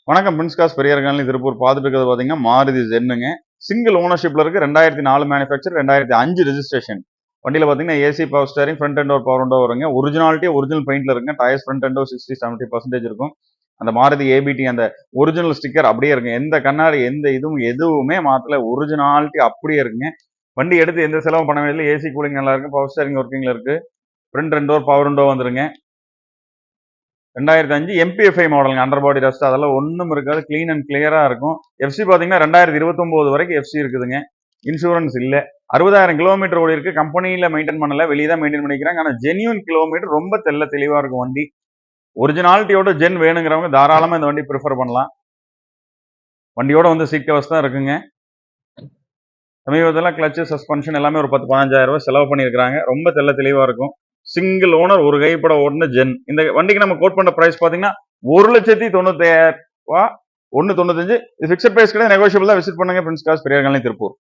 வணக்கம். Prince gas Periyar colony Tiruppur. பார்த்துட்டு இருக்கிறது பார்த்தீங்கன்னா மாருதி ஜென்னுங்க. சிங்கிள் ஓனர்ஷிப்ல இருக்கு. 2004 மேனுஃபேக்சர், 2005 ரெஜிஸ்ட்ரேஷன். வண்டியில் பார்த்தீங்கன்னா AC power steering, front and power window வருங்க. ஒரிஜினாலிட்டி ஒரிஜினல் பெயிண்ட்ல இருக்குங்க. டயர்ஸ் ஃப்ரண்ட் அண்ட் 60-70% இருக்கும். அந்த மாருதி ஏபிடி அந்த ஒரிஜினல் ஸ்டிக்கர் அப்படியே இருக்குங்க. எந்த கண்ணாடி எந்த எதுவுமே மாத்தல. ஒரிஜினாலிட்டி அப்படியே இருக்குங்க. வண்டி எடுத்து எந்த செலவும் பண்ண வேண்டியதில்லை. ஏசி கூலிங் நல்லா இருக்கு. பவர் ஸ்டேரிங் ஒர்க்கிங்ல இருக்கு. ஃப்ரண்ட் அண்ட் பவர் விண்டோ வந்துருங்க. 2005 MPFI மாடலுங்க. அண்டர் பாடி டஸ்ட் அதெல்லாம் ஒன்றும் இருக்காது. கிளீன் அண்ட் கிளியரா இருக்கும். எஃப்சி பார்த்தீங்கன்னா 2029 வரைக்கும் எஃப்சி இருக்குதுங்க. இன்சூரன்ஸ் இல்லை. 60,000 கிலோமீட்டர் ஓடி இருக்கு. கம்பெனியில் மெயின்டைன் பண்ணல, வெளியே தான் மெயின்டைன் பண்ணிக்கிறாங்க. ஆனால் ஜென்யூன் கிலோமீட்டர் ரொம்ப தெளிவாக இருக்கும் வண்டி. ஒரிஜினாலிட்டியோட ஜென் வேணுங்கிறவங்க தாராளமாக இந்த வண்டி ப்ரிஃபர் பண்ணலாம். வண்டியோட வந்து சீட் கவர்ஸ் தான் இருக்குங்க. சமீபத்தில் கிளச்சு சஸ்பென்ஷன் எல்லாமே ஒரு 10-15,000 ரூபாய் செலவு பண்ணியிருக்காங்க. ரொம்ப தெளிவாக இருக்கும். சிங்கிள் ஓனர், ஒரு கைப்பட ஓடுன ஜென். இந்த வண்டிக்கு நம்ம கோட் பண்ண பிரைஸ் பாத்தீங்கன்னா 1,95,000 ரூபாய், 1.95. இது பிக்சட் பிரைஸ் கிடையாது, நெகோஷியபிள் தான். விசிட் பண்ணுங்க பிரின்ஸ் காஸ் பெரியார்காலனி திருப்பூர்.